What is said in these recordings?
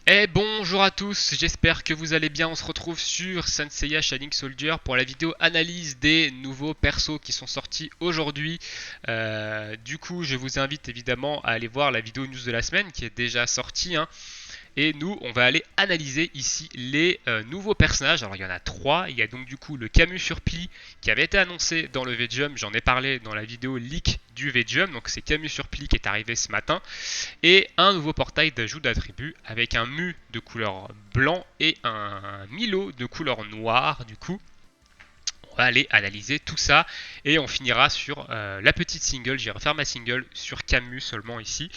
Et bonjour à tous, j'espère que vous allez bien. On se retrouve sur Saint Seiya Shining Soldier pour la vidéo analyse des nouveaux persos qui sont sortis aujourd'hui. Du coup, je vous invite évidemment à aller voir la vidéo news de la semaine qui est déjà sortie, hein. Et nous, on va aller analyser ici les nouveaux personnages. Alors, il y en a trois. Il y a donc du coup le Camus sur Pli qui avait été annoncé dans le V-Jump. J'en ai parlé dans la vidéo leak du V-Jump. Donc, c'est Camus sur Pli qui est arrivé ce matin. Et un nouveau portail d'ajout d'attributs avec un mu de couleur blanc et un Milo de couleur noire. Du coup, on va aller analyser tout ça et on finira sur la petite single. J'irai refaire ma single sur Camus seulement ici.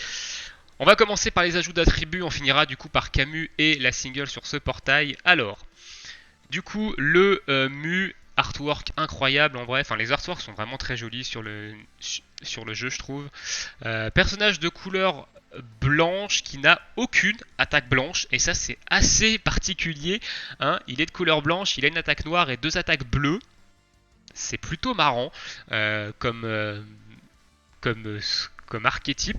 On va commencer par les ajouts d'attributs, on finira du coup par Camus et la single sur ce portail. Alors, du coup, le mu artwork incroyable en vrai, enfin les artworks sont vraiment très jolis sur le jeu je trouve. Personnage de couleur blanche qui n'a aucune attaque blanche et ça c'est assez particulier, hein. Il est de couleur blanche, il a une attaque noire et deux attaques bleues. C'est plutôt marrant comme, euh, comme archétype.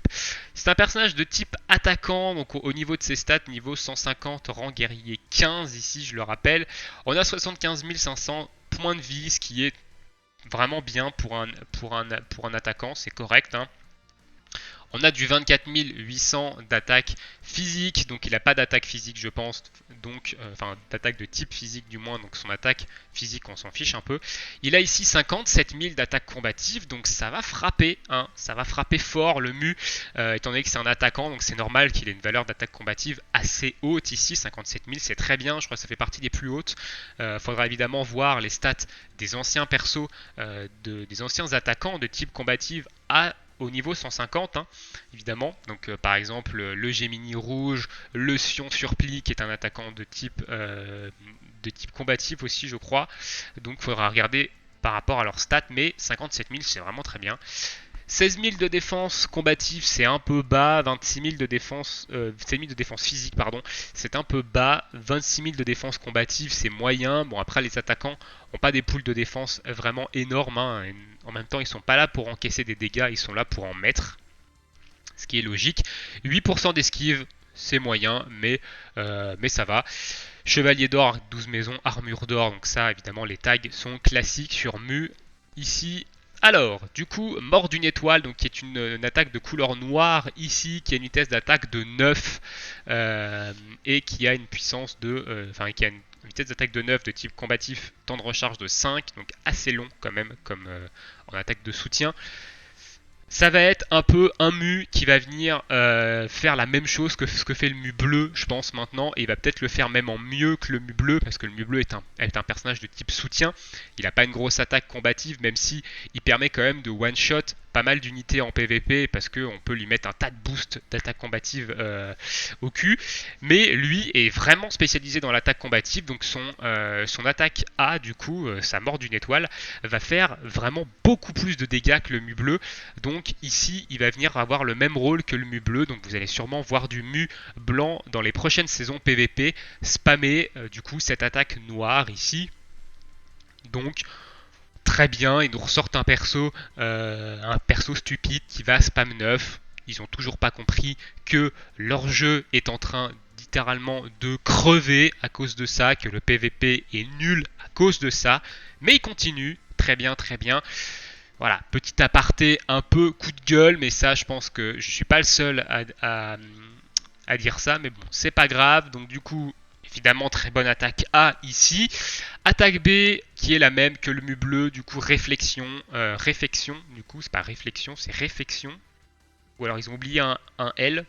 C'est un personnage de type attaquant, donc au niveau de ses stats, niveau 150, rang guerrier 15 ici, je le rappelle. On a 75 500 points de vie, ce qui est vraiment bien pour un attaquant, c'est correct, hein. On a du 24 800 d'attaque physique, donc il n'a pas d'attaque physique je pense, donc enfin d'attaque de type physique du moins, donc son attaque physique on s'en fiche un peu. Il a ici 57 000 d'attaque combative, donc ça va frapper, hein, ça va frapper fort le mu, étant donné que c'est un attaquant, donc c'est normal qu'il ait une valeur d'attaque combative assez haute ici, 57 000 c'est très bien, je crois que ça fait partie des plus hautes. Faudra évidemment voir les stats des anciens persos, des anciens attaquants de type combative au niveau 150, hein, évidemment. Donc par exemple le Gemini rouge, le Sion Surpli qui est un attaquant de type combatif aussi je crois. Donc il faudra regarder par rapport à leurs stats, mais 57 000 c'est vraiment très bien. 16 000 de défense combative, c'est un peu bas. 26 000 de défense, 16 000 de défense physique, pardon, c'est un peu bas. 26 000 de défense combative, c'est moyen. Bon, après, les attaquants n'ont pas des poules de défense vraiment énormes, hein. En même temps, ils sont pas là pour encaisser des dégâts, ils sont là pour en mettre, ce qui est logique. 8% d'esquive, c'est moyen, mais ça va. Chevalier d'or, 12 maisons, armure d'or, donc ça, évidemment, les tags sont classiques sur Mu. Ici, alors, du coup, mort d'une étoile, donc qui est une attaque de couleur noire ici, qui a une vitesse d'attaque de 9 et qui a une puissance de, enfin, qui a une vitesse d'attaque de 9 de type combatif, temps de recharge de 5, donc assez long quand même comme en attaque de soutien. Ça va être un peu un mu qui va venir faire la même chose que ce que fait le mu bleu, je pense maintenant, et il va peut-être le faire même en mieux que le mu bleu, parce que le mu bleu est un personnage de type soutien. Il n'a pas une grosse attaque combative, même si il permet quand même de one-shot pas mal d'unités en PvP, parce qu'on peut lui mettre un tas de boost d'attaque combative au cul. Mais lui est vraiment spécialisé dans l'attaque combative, donc son attaque A, du coup, sa mort d'une étoile, va faire vraiment beaucoup plus de dégâts que le mu bleu. Donc ici, il va venir avoir le même rôle que le mu bleu. Donc vous allez sûrement voir du mu blanc dans les prochaines saisons PVP spammer du coup cette attaque noire ici. Donc très bien, ils nous ressortent un perso stupide qui va spam 9. Ils ont toujours pas compris que leur jeu est en train littéralement de crever à cause de ça, que le PVP est nul à cause de ça. Mais ils continuent, très bien, très bien. Voilà, petit aparté un peu coup de gueule, mais ça, je pense que je suis pas le seul à dire ça, mais bon, c'est pas grave. Donc du coup, évidemment, très bonne attaque A ici. Attaque B, qui est la même que le mu bleu, du coup, réflexion, du coup, c'est pas réflexion, c'est réflexion. Ou alors ils ont oublié un L.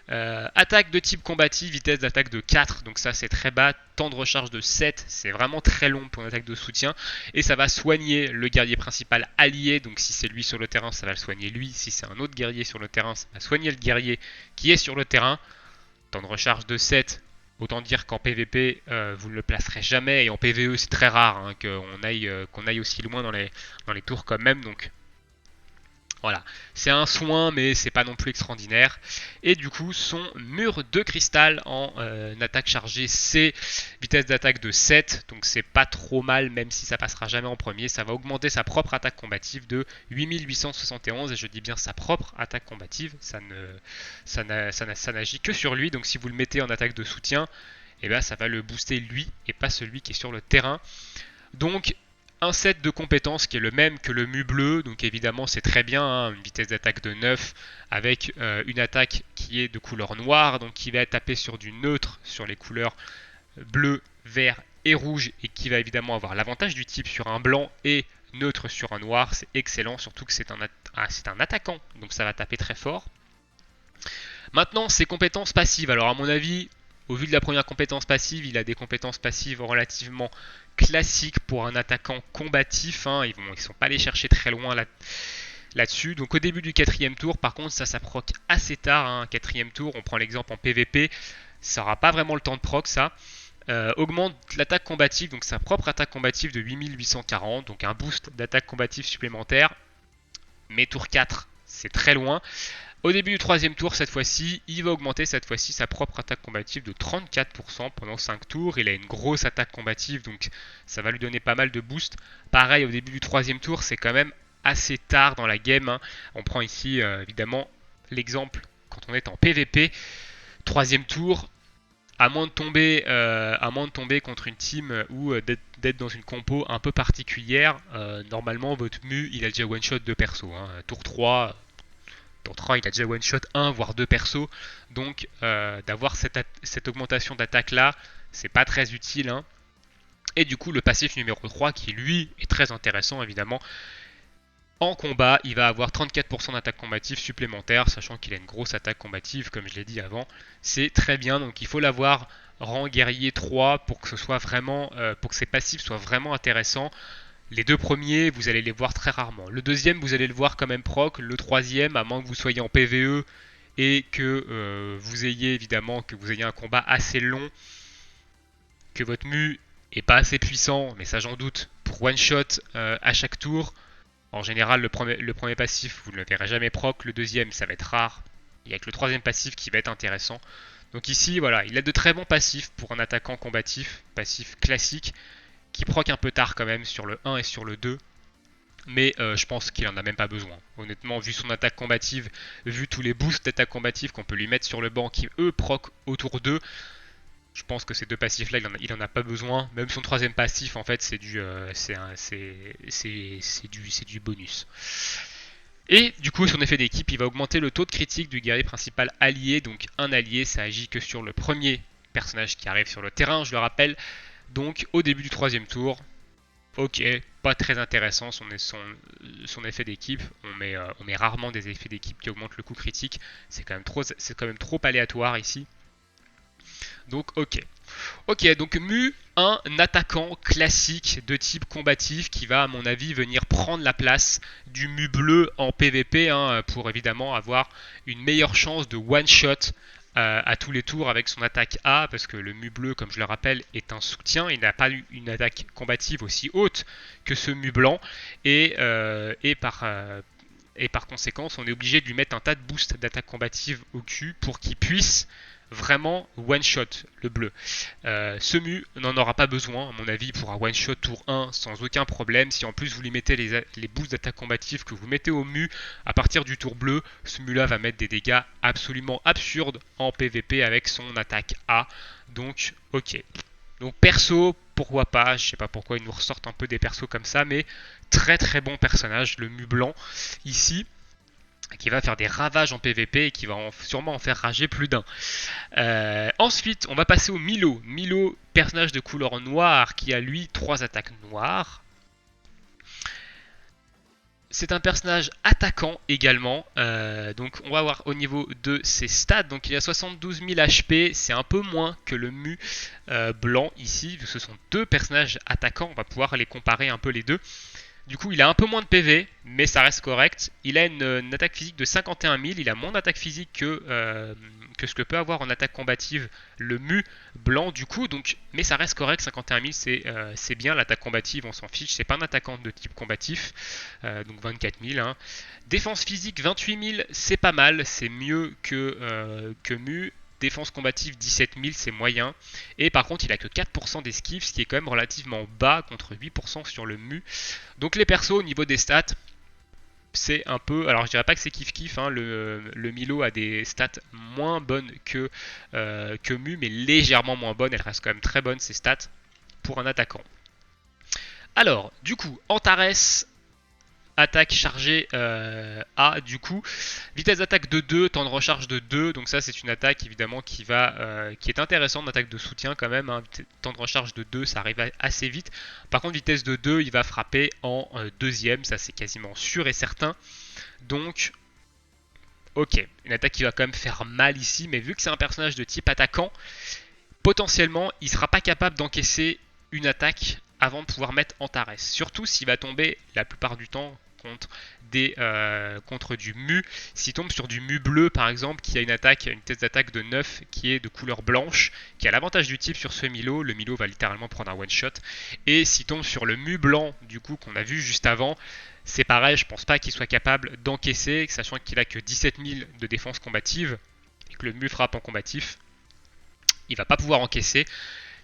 Attaque de type combatif, vitesse d'attaque de 4, donc ça c'est très bas. Temps de recharge de 7, c'est vraiment très long pour une attaque de soutien. Et ça va soigner le guerrier principal allié, donc si c'est lui sur le terrain, ça va le soigner lui. Si c'est un autre guerrier sur le terrain, ça va soigner le guerrier qui est sur le terrain. Temps de recharge de 7, autant dire qu'en PvP, vous ne le placerez jamais. Et en PvE, c'est très rare, hein, qu'on aille aussi loin dans les tours quand même. Donc Voilà, c'est un soin, mais c'est pas non plus extraordinaire. Et du coup, son mur de cristal en attaque chargée, c'est vitesse d'attaque de 7, donc c'est pas trop mal, même si ça passera jamais en premier. Ça va augmenter sa propre attaque combative de 8871, et je dis bien sa propre attaque combative, ça n'agit que sur lui, donc si vous le mettez en attaque de soutien, et ben ça va le booster lui, et pas celui qui est sur le terrain. Donc un set de compétences qui est le même que le mu bleu, donc évidemment c'est très bien, hein, une vitesse d'attaque de 9 avec une attaque qui est de couleur noire, donc qui va taper sur du neutre sur les couleurs bleu, vert et rouge, et qui va évidemment avoir l'avantage du type sur un blanc et neutre sur un noir. C'est excellent, surtout que c'est un attaquant, donc ça va taper très fort. Maintenant, ses compétences passives. Alors à mon avis, au vu de la première compétence passive, il a des compétences passives relativement classiques pour un attaquant combatif. Hein. Ils ne sont pas allés chercher très loin là-dessus. Donc au début du quatrième tour, par contre, ça proc assez tard. Hein. Quatrième tour, on prend l'exemple en PVP, ça n'aura pas vraiment le temps de proc ça. Augmente l'attaque combative, donc sa propre attaque combative de 8840, donc un boost d'attaque combative supplémentaire. Mais tour 4, c'est très loin. Au début du troisième tour, cette fois-ci, il va augmenter cette fois-ci sa propre attaque combative de 34% pendant 5 tours. Il a une grosse attaque combative, donc ça va lui donner pas mal de boost. Pareil, au début du troisième tour, c'est quand même assez tard dans la game. Hein. On prend ici, évidemment, l'exemple quand on est en PVP. Troisième tour, à moins de tomber contre une team ou d'être dans une compo un peu particulière, normalement, votre mu, il a déjà one-shot 2 persos. Hein. Tour 3, il a déjà one shot 1 voire 2 persos, donc d'avoir cette augmentation d'attaque là, c'est pas très utile. Hein. Et du coup, le passif numéro 3 qui lui est très intéressant évidemment. En combat, il va avoir 34% d'attaque combative supplémentaire, sachant qu'il a une grosse attaque combative, comme je l'ai dit avant. C'est très bien, donc il faut l'avoir rang guerrier 3 pour que ce soit vraiment, pour que ses passifs soient vraiment intéressants. Les deux premiers, vous allez les voir très rarement. Le deuxième, vous allez le voir quand même proc. Le troisième, à moins que vous soyez en PVE et que vous ayez évidemment que vous ayez un combat assez long, que votre mu est pas assez puissant, mais ça j'en doute, pour one shot à chaque tour. En général, le premier passif, vous ne le verrez jamais proc. Le deuxième, ça va être rare. Il n'y a que le troisième passif qui va être intéressant. Donc ici, voilà, il a de très bons passifs pour un attaquant combatif, passif classique, qui proc un peu tard quand même sur le 1 et sur le 2. Mais je pense qu'il en a même pas besoin. Honnêtement, vu son attaque combative, vu tous les boosts d'attaque combative qu'on peut lui mettre sur le banc qui eux proc autour d'eux, je pense que ces deux passifs là, il en a pas besoin. Même son troisième passif, en fait, c'est du bonus. Et du coup, son effet d'équipe, il va augmenter le taux de critique du guerrier principal allié. Donc un allié, ça agit que sur le premier personnage qui arrive sur le terrain, je le rappelle. Donc au début du troisième tour, ok, pas très intéressant son effet d'équipe. On met rarement des effets d'équipe qui augmentent le coût critique. C'est quand même trop aléatoire ici. Donc ok. Ok, donc Mu, un attaquant classique de type combatif qui va à mon avis venir prendre la place du Mu bleu en PvP hein, pour évidemment avoir une meilleure chance de one shot à tous les tours avec son attaque A, parce que le mu bleu, comme je le rappelle, est un soutien, il n'a pas eu une attaque combative aussi haute que ce mu blanc, et par conséquent, on est obligé de lui mettre un tas de boosts d'attaque combative au cul pour qu'il puisse vraiment one-shot le bleu. Ce mu n'en aura pas besoin, à mon avis, il pourra one-shot tour 1 sans aucun problème. Si en plus vous lui mettez les boosts d'attaque combative que vous mettez au mu à partir du tour bleu, ce mu-là va mettre des dégâts absolument absurdes en PvP avec son attaque A. Donc, ok. Donc perso, pourquoi pas, je sais pas pourquoi ils nous ressortent un peu des persos comme ça, mais très très bon personnage, le mu blanc ici, qui va faire des ravages en PvP et qui va sûrement en faire rager plus d'un. Ensuite, on va passer au Milo. Milo, personnage de couleur noire qui a lui 3 attaques noires. C'est un personnage attaquant également. Donc on va voir au niveau de ses stats. Donc il a 72 000 HP. C'est un peu moins que le mu blanc ici. Ce sont deux personnages attaquants. On va pouvoir les comparer un peu les deux. Du coup, il a un peu moins de PV, mais ça reste correct. Il a une attaque physique de 51 000. Il a moins d'attaque physique que ce que peut avoir en attaque combative le mu blanc, du coup. Donc, mais ça reste correct. 51 000, c'est bien. L'attaque combative, on s'en fiche. C'est pas un attaquant de type combatif. Donc 24 000. Hein. Défense physique, 28 000. C'est pas mal. C'est mieux que mu. Défense combative 17 000, c'est moyen. Et par contre, il a que 4% d'esquive, ce qui est quand même relativement bas contre 8% sur le mu. Donc les persos au niveau des stats, c'est un peu. Alors je dirais pas que c'est kiff-kiff, hein, le Milo a des stats moins bonnes que mu, mais légèrement moins bonnes. Elle reste quand même très bonne ses stats pour un attaquant. Alors, du coup, Antares. Attaque chargée A du coup. Vitesse d'attaque de 2, temps de recharge de 2. Donc ça c'est une attaque évidemment qui est intéressante, une attaque de soutien quand même. Hein. Temps de recharge de 2, ça arrive assez vite. Par contre vitesse de 2, il va frapper en deuxième. Ça c'est quasiment sûr et certain. Donc ok, une attaque qui va quand même faire mal ici. Mais vu que c'est un personnage de type attaquant, potentiellement il ne sera pas capable d'encaisser une attaque avant de pouvoir mettre Antares. Surtout s'il va tomber la plupart du temps contre du mu. S'il tombe sur du mu bleu par exemple, qui a une test d'attaque de 9 qui est de couleur blanche, qui a l'avantage du type sur ce Milo, le Milo va littéralement prendre un one shot. Et s'il tombe sur le mu blanc du coup qu'on a vu juste avant, c'est pareil, je pense pas qu'il soit capable d'encaisser, sachant qu'il a que 17 000 de défense combative et que le mu frappe en combatif. Il va pas pouvoir encaisser.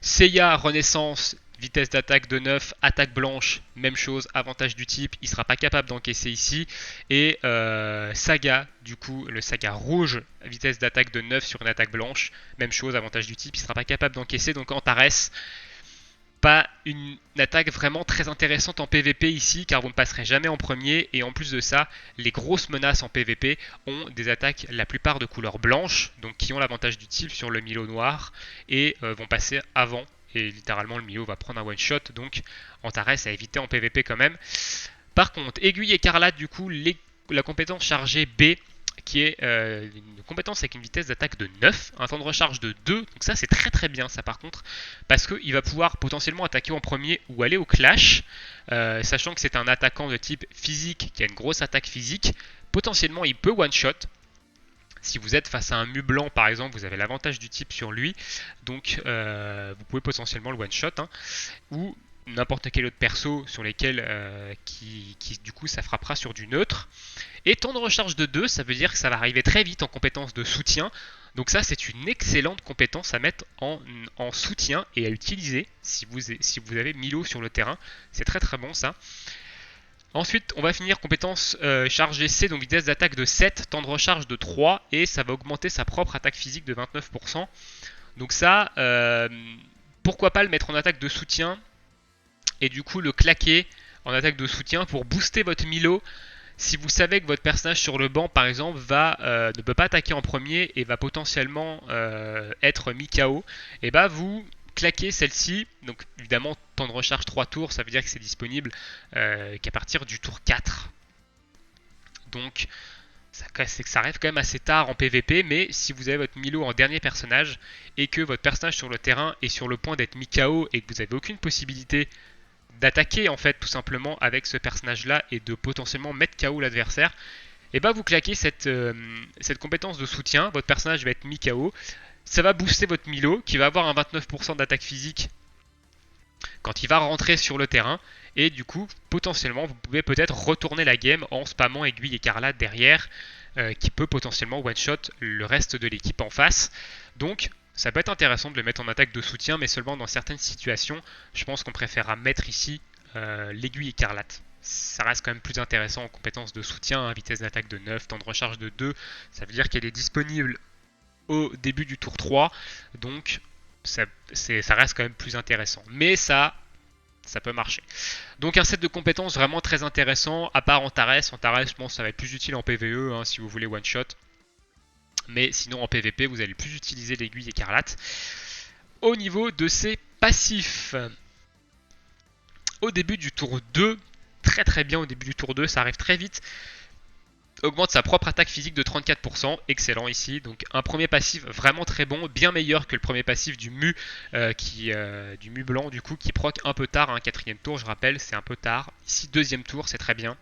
Seiya, Renaissance, vitesse d'attaque de 9, attaque blanche, même chose, avantage du type, il ne sera pas capable d'encaisser ici. Et Saga, du coup, le Saga rouge, vitesse d'attaque de 9 sur une attaque blanche, même chose, avantage du type, il ne sera pas capable d'encaisser. Donc Antares, pas une attaque vraiment très intéressante en PvP ici, car vous ne passerez jamais en premier. Et en plus de ça, les grosses menaces en PvP ont des attaques la plupart de couleur blanche, donc qui ont l'avantage du type sur le Milo noir, et vont passer avant. Et littéralement, le Milo va prendre un one shot, donc Antares à éviter en PvP quand même. Par contre, Aiguille écarlate, du coup, la compétence chargée B, qui est une compétence avec une vitesse d'attaque de 9, un temps de recharge de 2, donc ça c'est très très bien ça par contre, parce qu'il va pouvoir potentiellement attaquer en premier ou aller au clash, sachant que c'est un attaquant de type physique qui a une grosse attaque physique, potentiellement il peut one shot. Si vous êtes face à un mu blanc par exemple, vous avez l'avantage du type sur lui, donc vous pouvez potentiellement le one shot, hein, ou n'importe quel autre perso sur lesquels qui du coup ça frappera sur du neutre. Et temps de recharge de 2, ça veut dire que ça va arriver très vite en compétence de soutien. Donc ça, c'est une excellente compétence à mettre en soutien et à utiliser si vous avez Milo sur le terrain. C'est très très bon ça. Ensuite, on va finir compétence chargée C, donc vitesse d'attaque de 7, temps de recharge de 3, et ça va augmenter sa propre attaque physique de 29%. Donc ça, pourquoi pas le mettre en attaque de soutien et du coup le claquer en attaque de soutien pour booster votre Milo. Si vous savez que votre personnage sur le banc, par exemple, ne peut pas attaquer en premier et va potentiellement être mis KO, et bah vous claquez celle-ci. Donc évidemment, temps de recharge 3 tours, ça veut dire que c'est disponible qu'à partir du tour 4. Donc ça arrive quand même assez tard en PvP, mais si vous avez votre Milo en dernier personnage et que votre personnage sur le terrain est sur le point d'être mis KO et que vous n'avez aucune possibilité d'attaquer en fait tout simplement avec ce personnage là et de potentiellement mettre KO l'adversaire, et bah vous claquez cette compétence de soutien, votre personnage va être mis KO, ça va booster votre Milo qui va avoir un 29% d'attaque physique quand il va rentrer sur le terrain, et du coup potentiellement vous pouvez peut-être retourner la game en spammant Aiguille écarlate derrière qui peut potentiellement one shot le reste de l'équipe en face. Donc ça peut être intéressant de le mettre en attaque de soutien, mais seulement dans certaines situations. Je pense qu'on préférera mettre ici l'aiguille écarlate. Ça reste quand même plus intéressant en compétence de soutien, hein, vitesse d'attaque de 9, temps de recharge de 2. Ça veut dire qu'elle est disponible au début du tour 3. Donc ça reste quand même plus intéressant. Mais ça peut marcher. Donc un set de compétences vraiment très intéressant, à part Antares. Antares, je pense que ça va être plus utile en PvE hein, si vous voulez one shot. Mais sinon en PvP, vous allez plus utiliser l'aiguille écarlate. Au niveau de ses passifs, au début du tour 2, très très bien au début du tour 2, ça arrive très vite. Augmente sa propre attaque physique de 34%, excellent ici. Donc un premier passif vraiment très bon, bien meilleur que le premier passif du Mu, du Mu blanc du coup, qui proc un peu tard, hein, quatrième tour je rappelle, c'est un peu tard. Ici deuxième tour, c'est très bien.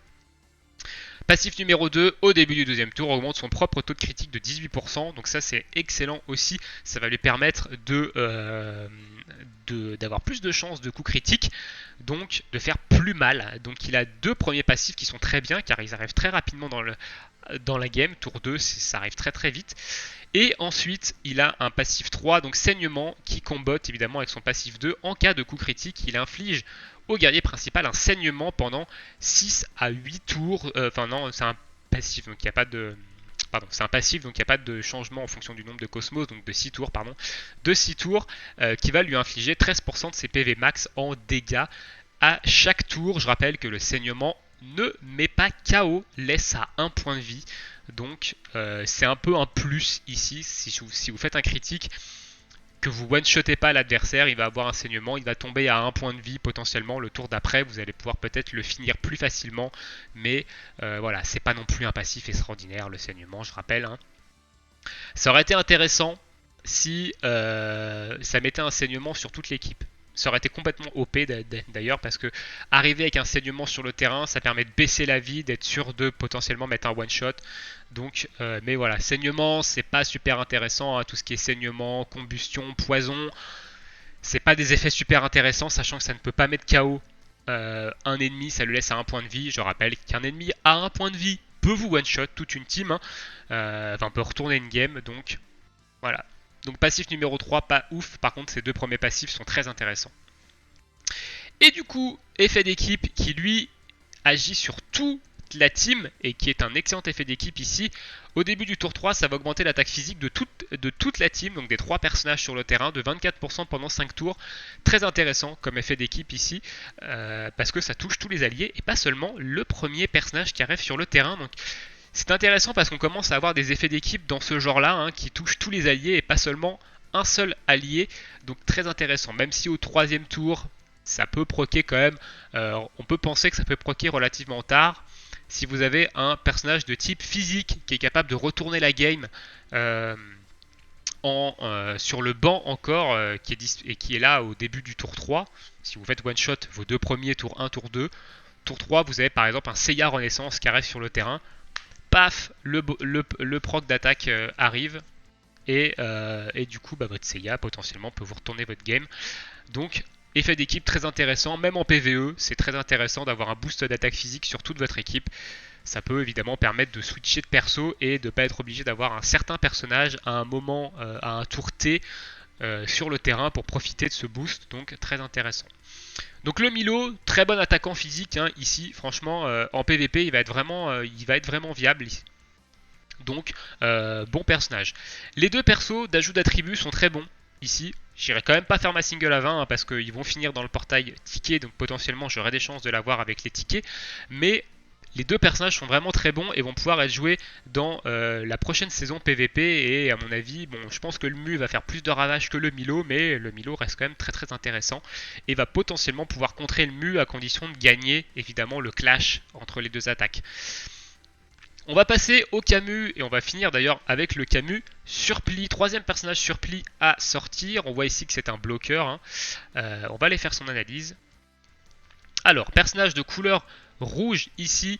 Passif numéro 2, au début du deuxième tour, augmente son propre taux de critique de 18%, donc ça c'est excellent aussi, ça va lui permettre d'avoir plus de chances de coups critiques, donc de faire plus mal. Donc il a deux premiers passifs qui sont très bien, car ils arrivent très rapidement dans la game, tour 2, ça arrive très très vite. Et ensuite, il a un passif 3, donc saignement, qui combotte évidemment avec son passif 2. En cas de coup critique, il inflige au guerrier principal un saignement pendant 6 à 8 tours. Enfin non, c'est un passif, donc il n'y a pas de... Pardon, c'est un passif, donc il n'y a pas de changement en fonction du nombre de cosmos, donc de 6 tours, pardon. De 6 tours, qui va lui infliger 13% de ses PV max en dégâts à chaque tour. Je rappelle que le saignement ne met pas KO, laisse à 1 point de vie. Donc c'est un peu un plus ici, si vous faites un critique, que vous one-shotez pas l'adversaire, il va avoir un saignement, il va tomber à 1 point de vie potentiellement. Le tour d'après, vous allez pouvoir peut-être le finir plus facilement, mais voilà, c'est pas non plus un passif extraordinaire le saignement, je rappelle. Hein. Ça aurait été intéressant si ça mettait un saignement sur toute l'équipe. Ça aurait été complètement OP d'ailleurs, parce que arriver avec un saignement sur le terrain, ça permet de baisser la vie, d'être sûr de potentiellement mettre un one shot. Donc, mais voilà, saignement, c'est pas super intéressant. Hein, tout ce qui est saignement, combustion, poison, c'est pas des effets super intéressants, sachant que ça ne peut pas mettre KO un ennemi, ça le laisse à 1 point de vie. Je rappelle qu'un ennemi à 1 point de vie peut vous one shot toute une team, hein, peut retourner une game. Donc voilà. Donc passif numéro 3, pas ouf. Par contre, ces deux premiers passifs sont très intéressants. Et du coup, effet d'équipe qui lui agit sur toute la team et qui est un excellent effet d'équipe ici. Au début du tour 3, ça va augmenter l'attaque physique de toute la team, donc des 3 personnages sur le terrain, de 24% pendant 5 tours. Très intéressant comme effet d'équipe ici, parce que ça touche tous les alliés et pas seulement le premier personnage qui arrive sur le terrain. Donc c'est intéressant parce qu'on commence à avoir des effets d'équipe dans ce genre-là, hein, qui touchent tous les alliés et pas seulement un seul allié. Donc très intéressant, même si au troisième tour, ça peut procer quand même. On peut penser que ça peut procer relativement tard. Si vous avez un personnage de type physique qui est capable de retourner la game sur le banc encore, qui est là au début du tour 3, si vous faites one shot vos deux premiers, tour 1, tour 2, tour 3, vous avez par exemple un Seiya Renaissance qui arrive sur le terrain. Paf, le proc d'attaque arrive et du coup votre Seiya potentiellement peut vous retourner votre game. Donc effet d'équipe très intéressant, même en PvE c'est très intéressant d'avoir un boost d'attaque physique sur toute votre équipe. Ça peut évidemment permettre de switcher de perso et de ne pas être obligé d'avoir un certain personnage à un moment, à un tour T sur le terrain pour profiter de ce boost, donc très intéressant. Donc le Milo, très bon attaquant physique, hein, ici, franchement, en PvP, il va être vraiment viable ici. Donc, bon personnage. Les deux persos d'ajout d'attributs sont très bons ici. J'irai quand même pas faire ma single à 20 hein, parce qu'ils vont finir dans le portail ticket, donc potentiellement j'aurai des chances de l'avoir avec les tickets. Mais les deux personnages sont vraiment très bons et vont pouvoir être joués dans la prochaine saison PvP. Et à mon avis, bon, je pense que le Mu va faire plus de ravages que le Milo, mais le Milo reste quand même très très intéressant et va potentiellement pouvoir contrer le Mu à condition de gagner évidemment le clash entre les deux attaques. On va passer au Camus et on va finir d'ailleurs avec le Camus Surpli, troisième personnage Surpli à sortir. On voit ici que c'est un bloqueur. Hein. On va aller faire son analyse. Alors, personnage de couleur rouge ici,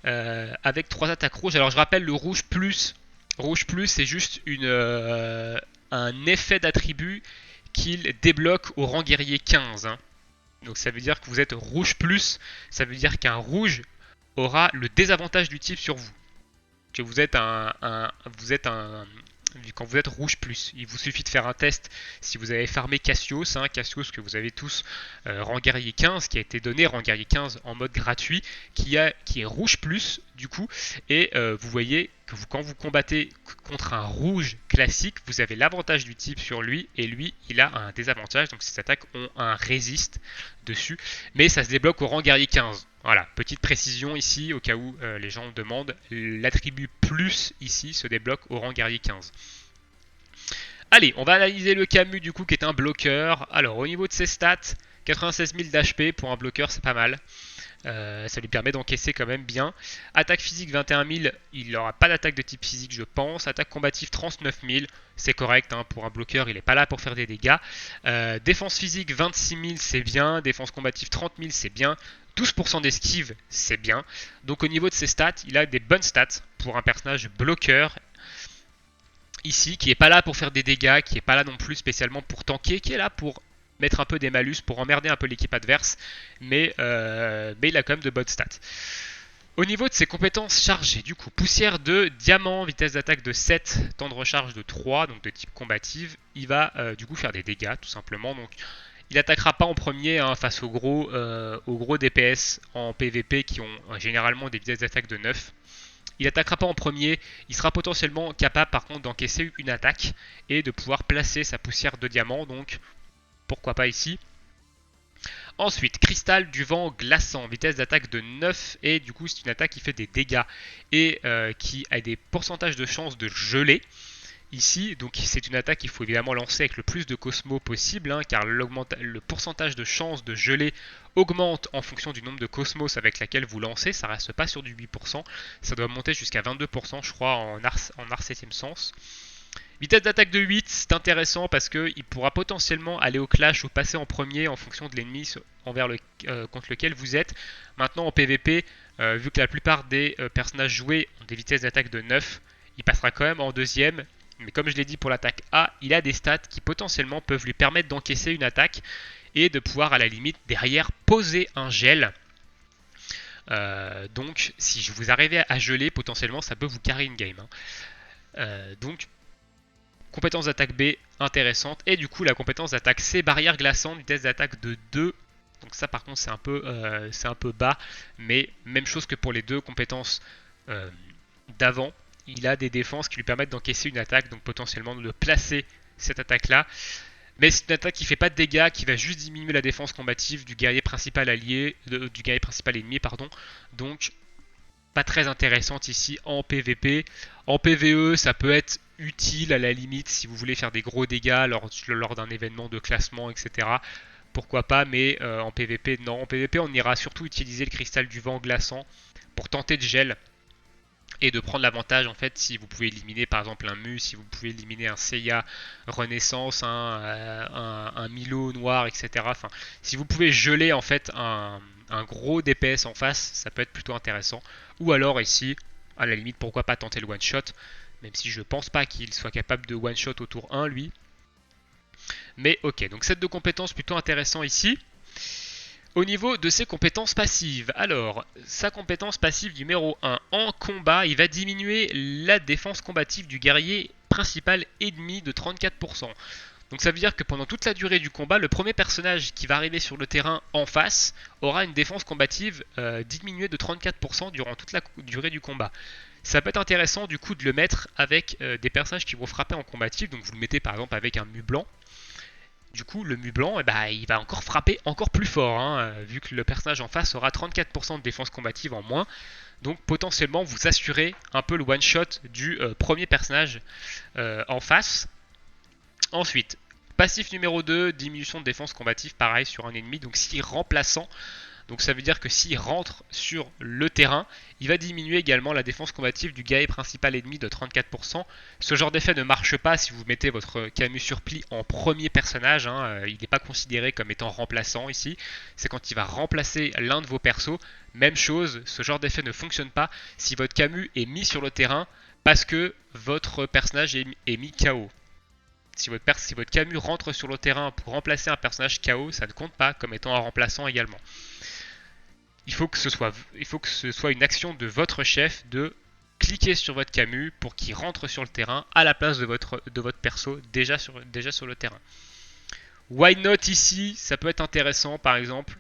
avec 3 attaques rouges. Alors je rappelle le rouge plus. Rouge plus, c'est juste un effet d'attribut qu'il débloque au rang guerrier 15. Hein. Donc ça veut dire que vous êtes rouge plus, ça veut dire qu'un rouge aura le désavantage du type sur vous. Que vous êtes quand vous êtes rouge plus, il vous suffit de faire un test si vous avez farmé Cassios, hein, Cassios que vous avez tous rang guerrier 15, qui a été donné rang guerrier 15 en mode gratuit, qui est rouge plus du coup, et vous voyez que quand vous combattez contre un rouge classique, vous avez l'avantage du type sur lui, et lui il a un désavantage, donc ces attaques ont un résist dessus, mais ça se débloque au rang guerrier 15. Voilà, petite précision ici, au cas où les gens demandent, l'attribut plus ici se débloque au rang guerrier 15. Allez, on va analyser le Camus du coup qui est un bloqueur. Alors au niveau de ses stats, 96 000 d'HP pour un bloqueur c'est pas mal. Ça lui permet d'encaisser quand même bien. Attaque physique 21 000, il n'aura pas d'attaque de type physique je pense. Attaque combative 39 000, c'est correct hein, pour un bloqueur, il n'est pas là pour faire des dégâts. Défense physique 26 000 c'est bien, défense combative 30 000 c'est bien. 12% d'esquive c'est bien. Donc au niveau de ses stats, il a des bonnes stats pour un personnage bloqueur. Ici, qui n'est pas là pour faire des dégâts, qui n'est pas là non plus spécialement pour tanker, qui est là pour mettre un peu des malus, pour emmerder un peu l'équipe adverse, mais il a quand même de bonnes stats. Au niveau de ses compétences chargées, du coup, poussière de diamant, vitesse d'attaque de 7, temps de recharge de 3, donc de type combative, il va du coup faire des dégâts tout simplement. Donc il attaquera pas en premier hein, face aux gros DPS en PvP qui ont généralement des vitesses d'attaque de 9. Il attaquera pas en premier, il sera potentiellement capable par contre d'encaisser une attaque et de pouvoir placer sa poussière de diamant, donc pourquoi pas ici. Ensuite, cristal du vent glaçant, vitesse d'attaque de 9 et du coup c'est une attaque qui fait des dégâts et qui a des pourcentages de chances de geler. Ici, donc c'est une attaque qu'il faut évidemment lancer avec le plus de cosmos possible, hein, car le pourcentage de chance de geler augmente en fonction du nombre de cosmos avec laquelle vous lancez. Ça reste pas sur du 8%, ça doit monter jusqu'à 22% je crois en art 7ème sens. Vitesse d'attaque de 8, c'est intéressant parce qu'il pourra potentiellement aller au clash ou passer en premier en fonction de l'ennemi contre lequel vous êtes. Maintenant en PvP, vu que la plupart des personnages joués ont des vitesses d'attaque de 9, il passera quand même en deuxième. Mais comme je l'ai dit pour l'attaque A, il a des stats qui potentiellement peuvent lui permettre d'encaisser une attaque et de pouvoir à la limite derrière poser un gel. Donc si vous arrivez à geler, potentiellement ça peut vous carrer une game. Donc compétence d'attaque B intéressante. Et du coup la compétence d'attaque C, barrière glaçante, vitesse d'attaque de 2. Donc ça par contre c'est un peu bas. Mais même chose que pour les deux compétences d'avant. Il a des défenses qui lui permettent d'encaisser une attaque, donc potentiellement de placer cette attaque-là. Mais c'est une attaque qui ne fait pas de dégâts, qui va juste diminuer la défense combative du guerrier principal ennemi, pardon. Donc pas très intéressante ici en PvP. En PvE, ça peut être utile à la limite si vous voulez faire des gros dégâts lors d'un événement de classement, etc. Pourquoi pas, mais en PvP, non. En PvP, on ira surtout utiliser le cristal du vent glaçant pour tenter de gel et de prendre l'avantage en fait si vous pouvez éliminer par exemple un Mu, si vous pouvez éliminer un Seiya Renaissance, un Milo noir, etc. Enfin, si vous pouvez geler en fait un gros DPS en face, ça peut être plutôt intéressant. Ou alors ici, à la limite, pourquoi pas tenter le one shot, même si je pense pas qu'il soit capable de one shot au tour 1 lui. Mais ok, donc set de compétences plutôt intéressant ici. Au niveau de ses compétences passives, alors, sa compétence passive numéro 1, en combat, il va diminuer la défense combative du guerrier principal ennemi de 34%. Donc ça veut dire que pendant toute la durée du combat, le premier personnage qui va arriver sur le terrain en face aura une défense combative diminuée de 34% durant toute la durée du combat. Ça peut être intéressant du coup de le mettre avec des personnages qui vont frapper en combatif, donc vous le mettez par exemple avec un Mu blanc. Du coup, le Mu blanc, il va encore frapper encore plus fort, hein, vu que le personnage en face aura 34% de défense combative en moins. Donc potentiellement, vous assurez un peu le one-shot du premier personnage en face. Ensuite, passif numéro 2, diminution de défense combative, pareil sur un ennemi. Donc si remplaçant, donc ça veut dire que s'il rentre sur le terrain, il va diminuer également la défense combative du guerrier principal ennemi de 34%. Ce genre d'effet ne marche pas si vous mettez votre Camus sur pli en premier personnage. Hein. Il n'est pas considéré comme étant remplaçant ici. C'est quand il va remplacer l'un de vos persos. Même chose, ce genre d'effet ne fonctionne pas si votre Camus est mis sur le terrain parce que votre personnage est mis KO. Si votre Camus rentre sur le terrain pour remplacer un personnage KO, ça ne compte pas comme étant un remplaçant également. Il faut que ce soit une action de votre chef de cliquer sur votre Camus pour qu'il rentre sur le terrain à la place de votre perso déjà sur le terrain. Why not ici, ça peut être intéressant par exemple.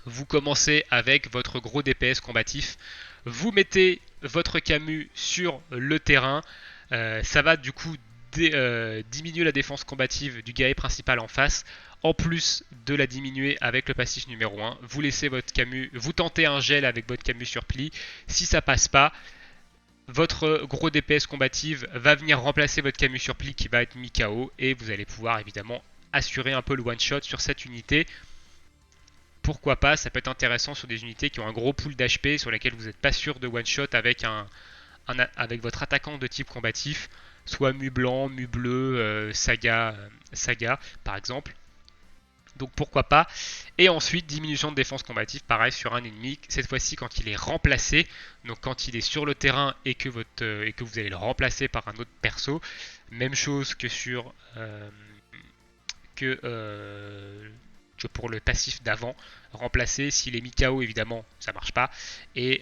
Vous commencez avec votre gros DPS combatif, vous mettez votre Camus sur le terrain, ça va du coup diminuer la défense combative du guerrier principal en face. En plus de la diminuer avec le passif numéro 1, vous laissez votre Camus, vous tentez un gel avec votre Camus sur pli. Si ça passe pas, votre gros DPS combative va venir remplacer votre Camus sur pli qui va être mis KO et vous allez pouvoir évidemment assurer un peu le one shot sur cette unité. pourquoi pas, ça peut être intéressant sur des unités qui ont un gros pool d'HP, sur lesquelles vous n'êtes pas sûr de one-shot avec, avec votre attaquant de type combatif, soit mu blanc, mu bleu, saga par exemple. Donc pourquoi pas. Et ensuite, diminution de défense combative, pareil sur un ennemi, cette fois-ci quand il est remplacé, donc quand il est sur le terrain et que vous allez le remplacer par un autre perso. Même chose que sur que, pour le passif d'avant. Remplacer, s'il est mis KO évidemment, ça marche pas. Et,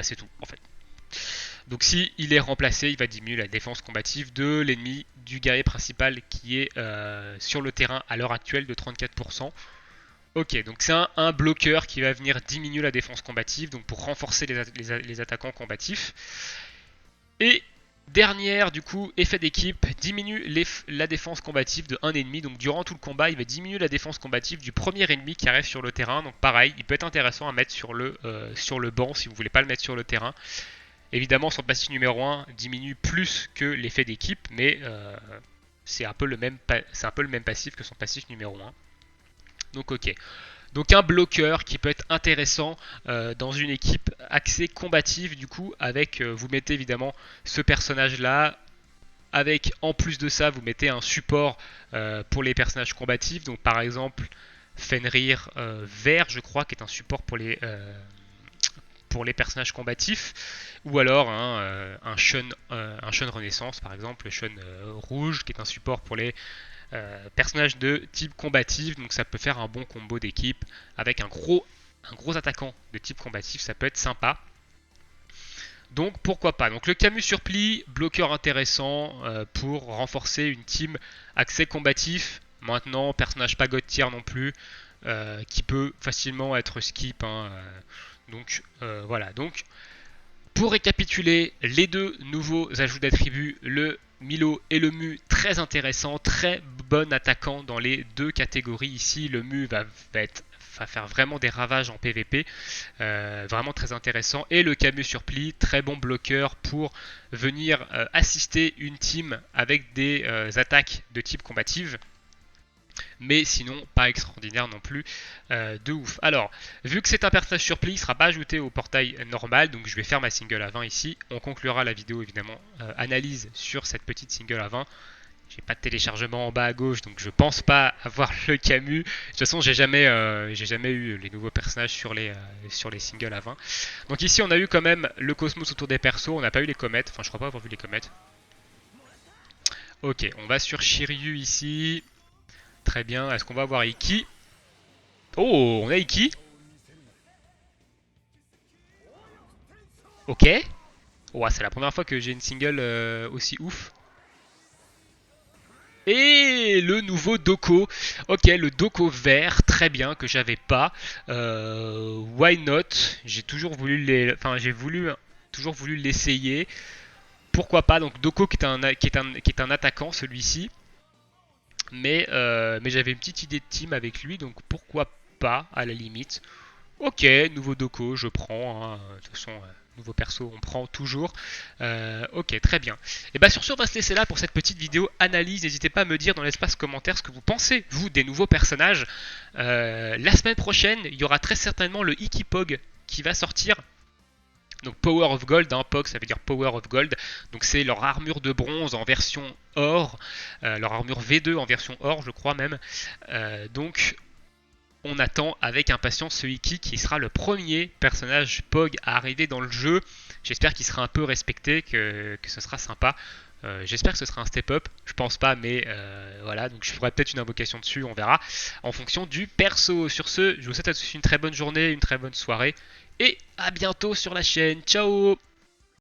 c'est tout en fait. Donc si il est remplacé, il va diminuer la défense combative de l'ennemi, du guerrier principal qui est sur le terrain à l'heure actuelle de 34%. Ok, donc c'est un bloqueur qui va venir diminuer la défense combative, donc pour renforcer les attaquants combatifs. Et dernière, du coup, effet d'équipe, diminue la défense combative de un ennemi. Donc durant tout le combat, il va diminuer la défense combative du premier ennemi qui arrive sur le terrain. Donc pareil, il peut être intéressant à mettre sur le banc si vous ne voulez pas le mettre sur le terrain. Évidemment, son passif numéro 1 diminue plus que l'effet d'équipe, mais c'est un peu le même passif que son passif numéro 1. Donc ok. Donc un bloqueur qui peut être intéressant dans une équipe axée combative du coup, avec vous mettez évidemment ce personnage là, avec en plus de ça vous mettez un support pour les personnages combatifs, donc par exemple Fenrir vert je crois qui est un support pour les personnages combatifs, ou alors un Shun Renaissance par exemple, le Shun rouge qui est un support pour les personnages de type combatif, donc ça peut faire un bon combo d'équipe avec un gros attaquant de type combatif, ça peut être sympa. Donc pourquoi pas. Donc le Camus Surplis, bloqueur intéressant pour renforcer une team accès combatif. Maintenant, personnage pas god tier non plus, qui peut facilement être skip. Donc voilà. Donc pour récapituler, les deux nouveaux ajouts d'attributs, le Milo et le Mu, très intéressant, très bon attaquant dans les deux catégories ici. Le Mu va faire vraiment des ravages en PvP, vraiment très intéressant. Et le Camus Surplis, très bon bloqueur pour venir assister une team avec des attaques de type combative. Mais sinon pas extraordinaire non plus de ouf. Alors, vu que c'est un personnage surplis, il ne sera pas ajouté au portail normal, donc je vais faire ma single à 20 ici. On conclura la vidéo évidemment analyse sur cette petite single à 20. J'ai pas de téléchargement en bas à gauche, donc je pense pas avoir le Camus. De toute façon, j'ai jamais eu les nouveaux personnages sur les singles à 20. Donc ici, on a eu quand même le Cosmos autour des persos, on n'a pas eu les comètes. Enfin, je crois pas avoir vu les comètes. Ok, on va sur Shiryu ici. Très bien, est-ce qu'on va avoir Iki? Oh, on a Iki. Ok. Ouais, c'est la première fois que j'ai une single aussi ouf. Et le nouveau Doko. Ok, le Doko vert, très bien, que j'avais pas. Why not? J'ai toujours voulu toujours voulu l'essayer. Pourquoi pas? Donc Doko qui est un attaquant, celui-ci. Mais j'avais une petite idée de team avec lui, donc pourquoi pas à la limite. Ok, nouveau Doko, je prends. De toute façon, nouveau perso, on prend toujours. Ok, très bien. Et bah sur ce, on va se laisser là pour cette petite vidéo analyse. N'hésitez pas à me dire dans l'espace commentaire ce que vous pensez, vous, des nouveaux personnages. La semaine prochaine, il y aura très certainement le Ikipog qui va sortir. Donc Power of Gold, POG ça veut dire Power of Gold, donc c'est leur armure de bronze en version or, leur armure V2 en version or je crois même, donc on attend avec impatience ce Iki qui sera le premier personnage POG à arriver dans le jeu, j'espère qu'il sera un peu respecté, que ce sera sympa. J'espère que ce sera un step-up, je pense pas, mais voilà, donc je ferai peut-être une invocation dessus, on verra, en fonction du perso. Sur ce, je vous souhaite à tous une très bonne journée, une très bonne soirée, et à bientôt sur la chaîne. Ciao!